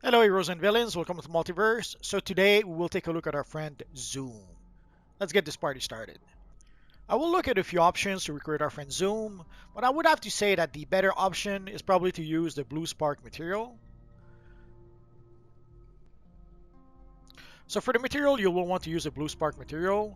Hello heroes and villains, welcome to the multiverse. So today we will take a look at our friend Zoom. Let's get this party started. I will look at a few options to recruit our friend Zoom, but I would have to say that the better option is probably to use the blue spark material. So for the material, you will want to use a blue spark material.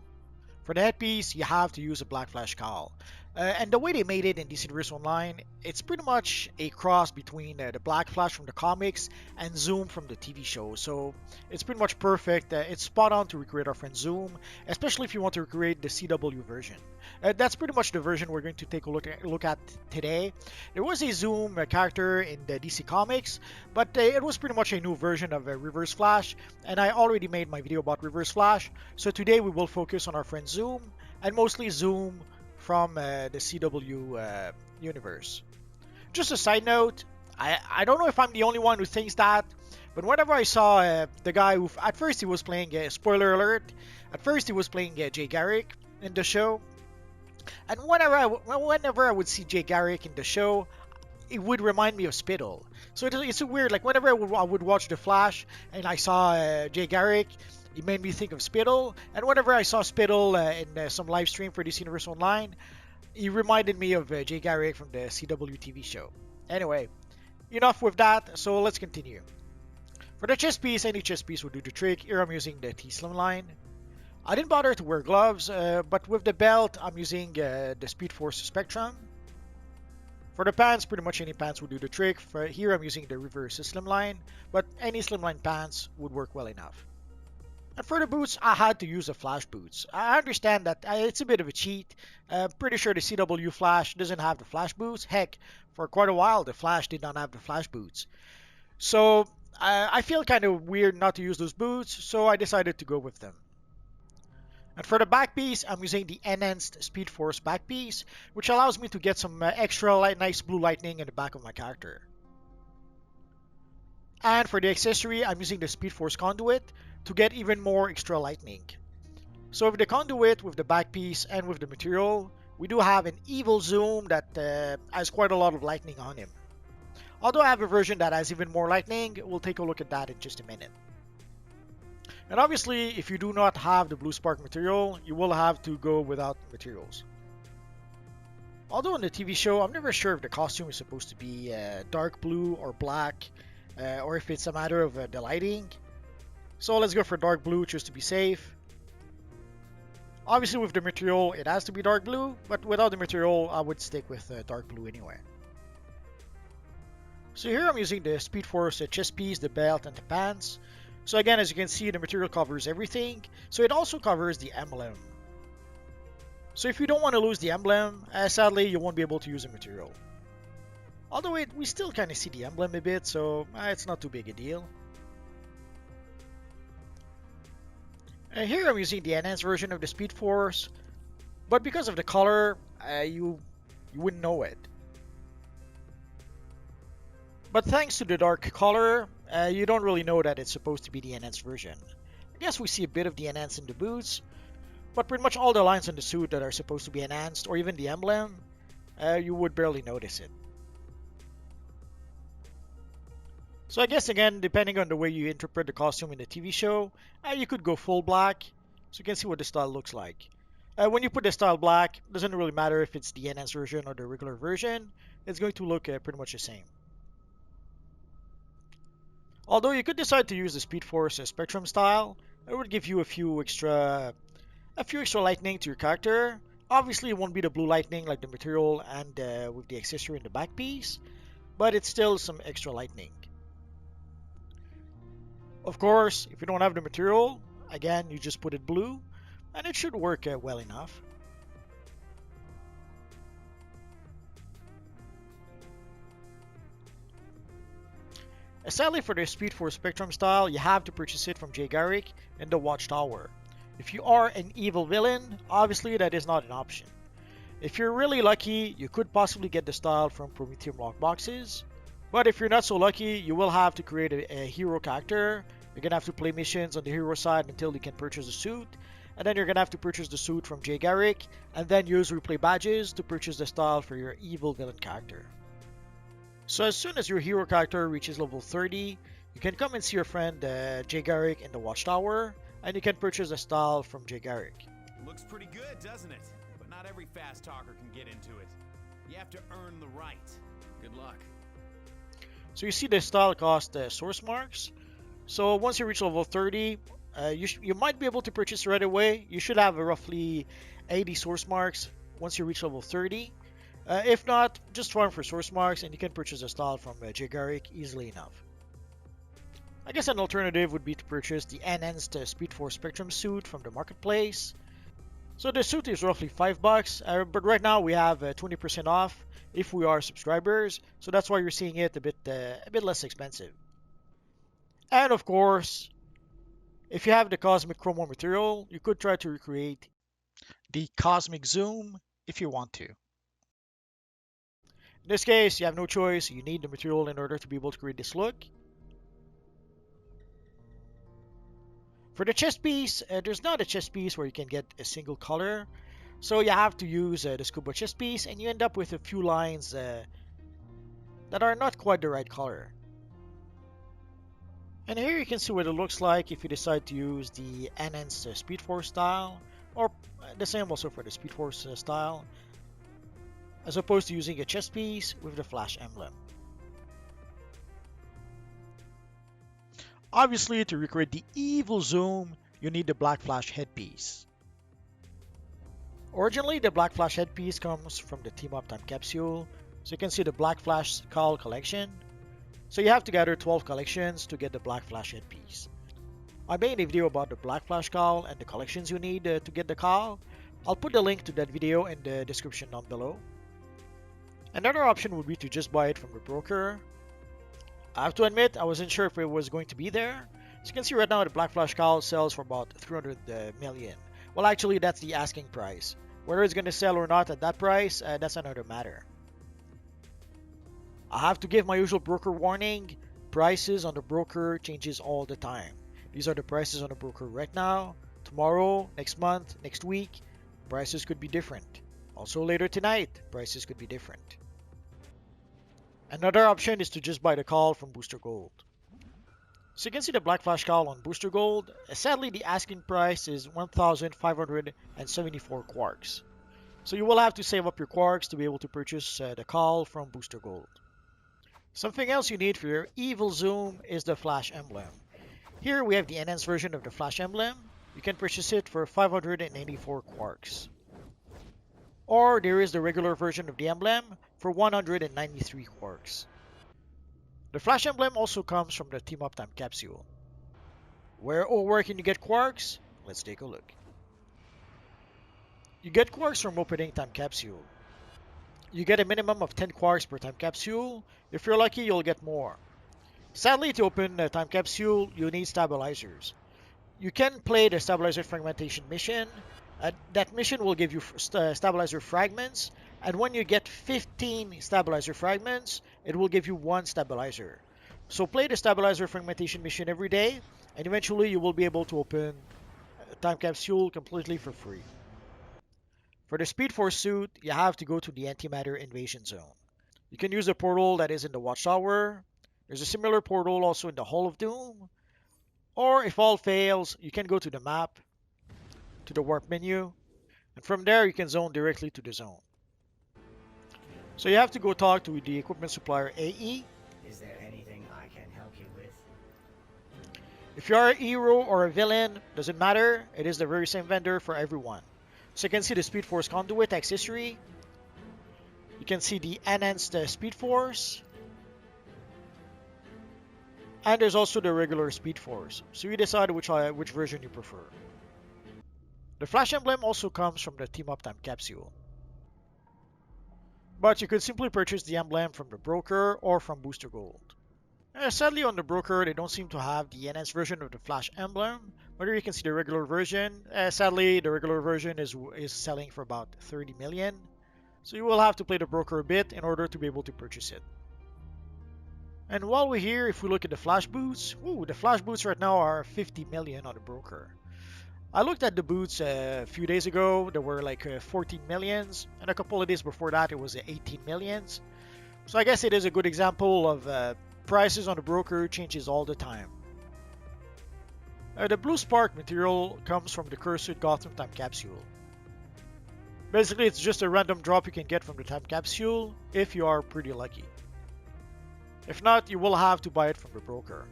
For the headpiece, you have to use a black flash cowl. And the way they made it in DC Universe Online, it's pretty much a cross between the Black Flash from the comics and Zoom from the TV show. So it's pretty much perfect. It's spot on to recreate our friend Zoom, especially if you want to recreate the CW version. That's pretty much the version we're going to take a look at today. There was a Zoom character in the DC Comics, but it was pretty much a new version of Reverse Flash, and I already made my video about Reverse Flash. So today we will focus on our friend Zoom, and mostly Zoom from the CW universe. Just a side note, I don't know if I'm the only one who thinks that, but whenever I saw the guy who, at first he was playing, spoiler alert, at first he was playing Jay Garrick in the show, and whenever I would see Jay Garrick in the show, it would remind me of Spittle. So it's so weird, like whenever I would watch The Flash and I saw Jay Garrick, it made me think of Spittle, and whenever I saw Spittle in some live stream for DC Universe Online, he reminded me of Jay Garrick from the CW TV show. Anyway, enough with that, so let's continue. For the chest piece, any chest piece would do the trick. Here I'm using the T-Slim line. I didn't bother to wear gloves, but with the belt, I'm using the Speed Force Spectrum. For the pants, pretty much any pants would do the trick. For here I'm using the Reverse Slimline, but any slimline pants would work well enough. And for the boots, I had to use the Flash boots. I understand that it's a bit of a cheat. Pretty sure the CW Flash doesn't have the Flash boots. Heck, for quite a while, the Flash did not have the Flash boots. So I feel kind of weird not to use those boots, so I decided to go with them. And for the back piece, I'm using the enhanced Speed Force back piece, which allows me to get some extra nice blue lightning in the back of my character. And for the accessory, I'm using the Speed Force conduit to get even more extra lightning. So with the conduit, with the back piece, and with the material, we do have an evil Zoom that has quite a lot of lightning on him. Although I have a version that has even more lightning, we'll take a look at that in just a minute. And obviously, if you do not have the blue spark material, you will have to go without materials. Although in the TV show, I'm never sure if the costume is supposed to be dark blue or black, or if it's a matter of the lighting. So let's go for dark blue just to be safe. Obviously with the material, it has to be dark blue, but without the material, I would stick with dark blue anyway. So here I'm using the Speed Force chest piece, the belt, and the pants. So again, as you can see, the material covers everything. So it also covers the emblem. So if you don't want to lose the emblem, sadly, you won't be able to use the material. Although we still kind of see the emblem a bit, so it's not too big a deal. Here I'm using the enhanced version of the Speed Force, but because of the color, you wouldn't know it. But thanks to the dark color, you don't really know that it's supposed to be the enhanced version. I guess we see a bit of the enhanced in the boots, but pretty much all the lines on the suit that are supposed to be enhanced, or even the emblem, you would barely notice it. So I guess again, depending on the way you interpret the costume in the TV show, you could go full black, so you can see what the style looks like. When you put the style black, it doesn't really matter if it's the enhanced version or the regular version, it's going to look pretty much the same. Although you could decide to use the Speed Force Spectrum style, it would give you a few extra lightning to your character. Obviously it won't be the blue lightning like the material and with the accessory in the back piece, but it's still some extra lightning. Of course, if you don't have the material, again, you just put it blue, and it should work well enough. Sadly for the Speed Force Spectrum style, you have to purchase it from Jay Garrick in the Watchtower. If you are an evil villain, obviously that is not an option. If you're really lucky, you could possibly get the style from Prometheum lock boxes. But if you're not so lucky, you will have to create a hero character. You're going to have to play missions on the hero side until you can purchase the suit. And then you're going to have to purchase the suit from Jay Garrick. And then use replay badges to purchase the style for your evil villain character. So as soon as your hero character reaches level 30, You can come and see your friend Jay Garrick in the Watchtower, and you can purchase a style from Jay Garrick. Looks pretty good, doesn't it? But not every fast talker can get into it. You have to earn the right. Good luck. So you see the style cost source marks. So once you reach level 30, you might be able to purchase right away. You should have roughly 80 source marks once you reach level 30. If not, just farm for source marks and you can purchase a style from Jay Garrick easily enough. I guess an alternative would be to purchase the enhanced Speed Force Spectrum suit from the marketplace. So the suit is roughly $5, but right now we have 20% off if we are subscribers, so that's why you're seeing it a bit less expensive. And of course, if you have the Cosmic Chromo material, you could try to recreate the Cosmic Zoom if you want to. In this case, you have no choice, you need the material in order to be able to create this look. For the chest piece, there's not a chest piece where you can get a single color. So you have to use the scuba chest piece and you end up with a few lines that are not quite the right color. And here you can see what it looks like if you decide to use the enhanced Speed Force style, or the same also for the Speed Force style, as opposed to using a chest piece with the Flash emblem. Obviously, to recreate the evil Zoom, you need the Black Flash headpiece. Originally, the Black Flash headpiece comes from the Team Up Time Capsule, so you can see the Black Flash Skull collection. So you have to gather 12 collections to get the Black Flash headpiece. I made a video about the Black Flash Skull and the collections you need to get the Skull. I'll put the link to that video in the description down below. Another option would be to just buy it from the broker. I have to admit, I wasn't sure if it was going to be there. As you can see right now, the Black Flash Skull sells for about 300 million. Well, actually, that's the asking price. Whether it's going to sell or not at that price, that's another matter. I have to give my usual broker warning. Prices on the broker changes all the time. These are the prices on the broker right now. Tomorrow, next month, next week, prices could be different. Also later tonight, prices could be different. Another option is to just buy the call from Booster Gold. So you can see the Black Flash call on Booster Gold. Sadly, the asking price is 1,574 quarks. So you will have to save up your quarks to be able to purchase the call from Booster Gold. Something else you need for your evil Zoom is the Flash emblem. Here we have the enhanced version of the Flash emblem. You can purchase it for 584 quarks. Or there is the regular version of the emblem for 193 quarks. The Flash emblem also comes from the Team Up Time Capsule. Where can you get quarks? Let's take a look. You get quarks from opening Time Capsule. You get a minimum of 10 quarks per Time Capsule. If you're lucky, you'll get more. Sadly, to open a Time Capsule, you need stabilizers. You can play the Stabilizer Fragmentation mission. That mission will give you stabilizer fragments, and when you get 15 stabilizer fragments, it will give you 1 stabilizer. So play the Stabilizer Fragmentation mission every day, and eventually you will be able to open a Time Capsule completely for free. For the Speed Force suit, you have to go to the Antimatter Invasion Zone. You can use the portal that is in the Watchtower. There's a similar portal also in the Hall of Doom. Or if all fails, you can go to the map, to the warp menu, and from there you can zone directly to the zone. So you have to go talk to the equipment supplier AE. Is there anything I can help you with? If you are a hero or a villain, doesn't matter, it is the very same vendor for everyone. So you can see the Speed Force Conduit accessory. You can see the enhanced Speed Force. And there's also the regular Speed Force. So you decide which version you prefer. The Flash emblem also comes from the Team Up Time Capsule. But you could simply purchase the emblem from the broker or from Booster Gold. Sadly, on the broker, they don't seem to have the enhanced version of the Flash emblem. But here you can see the regular version. Sadly, the regular version is selling for about 30 million. So you will have to play the broker a bit in order to be able to purchase it. And while we're here, if we look at the Flash boots, the Flash boots right now are 50 million on the broker. I looked at the boots a few days ago. There were like 14 millions, and a couple of days before that it was 18 millions. So I guess it is a good example of prices on the broker changes all the time. The blue spark material comes from the cursed Gotham time capsule. Basically, it's just a random drop you can get from the time capsule if you are pretty lucky. If not, you will have to buy it from the broker.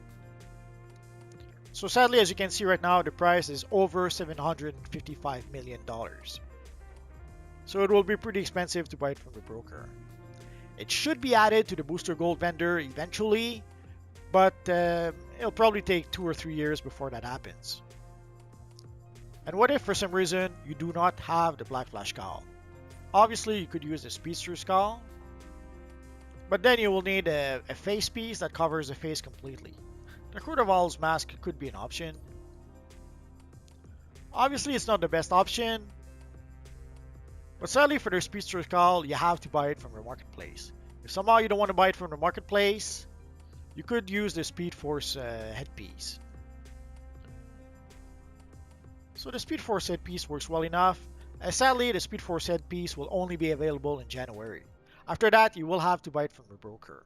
So sadly, as you can see right now, the price is over $755 million. So it will be pretty expensive to buy it from the broker. It should be added to the booster gold vendor eventually, but it'll probably take 2 or 3 years before that happens. And what if for some reason you do not have the Black Flash Cowl? Obviously you could use the Speedster Cowl, but then you will need a face piece that covers the face completely. The Court of Owl's mask could be an option. Obviously it's not the best option, but sadly for the Speedster Cowl you have to buy it from the marketplace. If somehow you don't want to buy it from the marketplace, you could use the Speed Force headpiece. So the Speed Force headpiece works well enough. Sadly, the Speed Force headpiece will only be available in January. After that, you will have to buy it from the broker.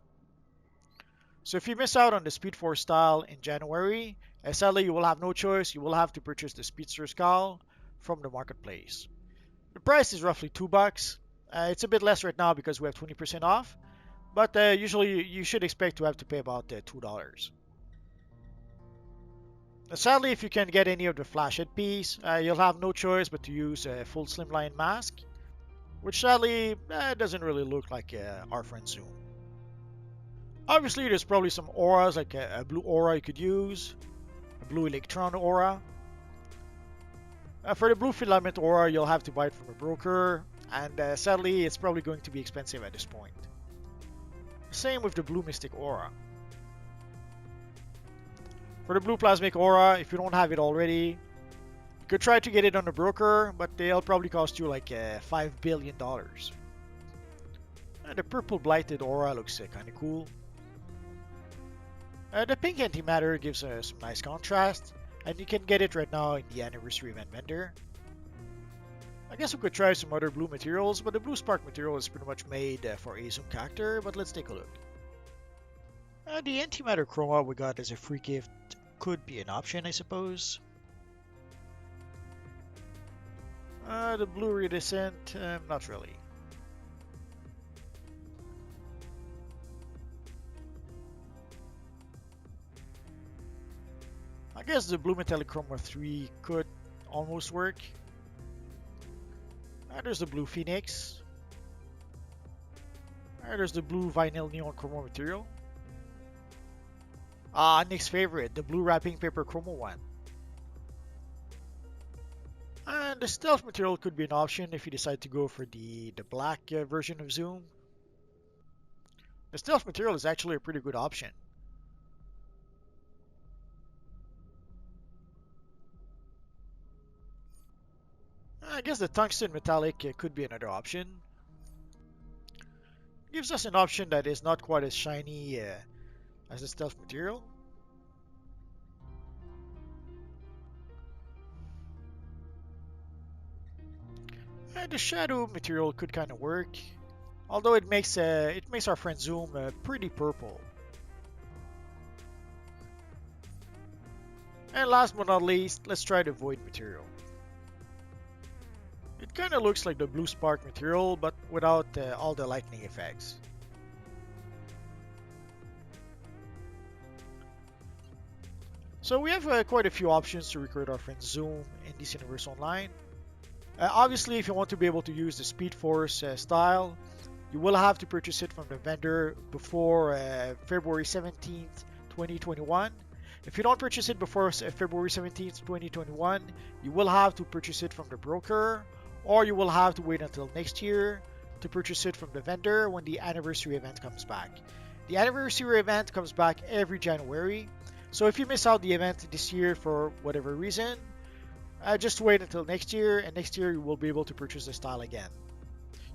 So if you miss out on the Speed Force style in January, sadly you will have no choice. You will have to purchase the Speedster Cowl from the marketplace. The price is roughly $2. It's a bit less right now because we have 20% off, but usually you should expect to have to pay about $2. Sadly, if you can't get any of the Flash headpiece, you'll have no choice but to use a full slimline mask, which sadly doesn't really look like our friend Zoom. Obviously, there's probably some auras like a blue aura you could use, a blue electron aura. For the blue filament aura, you'll have to buy it from a broker, and sadly, it's probably going to be expensive at this point. Same with the blue mystic aura. For the blue plasmic aura, if you don't have it already, you could try to get it on the broker, but they'll probably cost you like $5 billion. The purple blighted aura looks kind of cool. The pink antimatter gives some nice contrast, and you can get it right now in the anniversary event vendor. I guess we could try some other blue materials, but the blue spark material is pretty much made for a Zoom character, but let's take a look. The antimatter chroma we got as a free gift could be an option, I suppose. The blue iridescent, not really. I guess the blue metallic chroma 3 could almost work. There's the blue phoenix. There's the blue vinyl neon chroma material. Nick's favorite, the blue wrapping paper chroma 1. And the stealth material could be an option if you decide to go for the black version of Zoom. The stealth material is actually a pretty good option. I guess the tungsten metallic could be another option. Gives us an option that is not quite as shiny as the stealth material. And the shadow material could kind of work, although it makes our friend Zoom pretty purple. And last but not least, let's try the void material. It kind of looks like the blue spark material, but without all the lightning effects. So we have quite a few options to recruit our friend Zoom in this universe online. Obviously, if you want to be able to use the Speed Force style, you will have to purchase it from the vendor before February 17th, 2021. If you don't purchase it before February 17th, 2021, you will have to purchase it from the broker, or you will have to wait until next year to purchase it from the vendor when the anniversary event comes back. The anniversary event comes back every January, so if you miss out the event this year for whatever reason, just wait until next year, and next year you will be able to purchase the style again.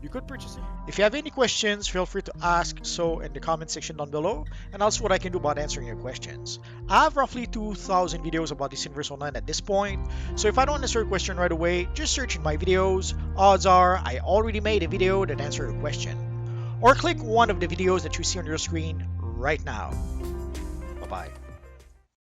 You could purchase it. If you have any questions, feel free to ask so in the comment section down below, and I'll see what I can do about answering your questions. I have roughly 2,000 videos about this universe online at this point, so if I don't answer your question right away, just search in my videos. Odds are I already made a video that answers your question. Or click one of the videos that you see on your screen right now. Bye-bye.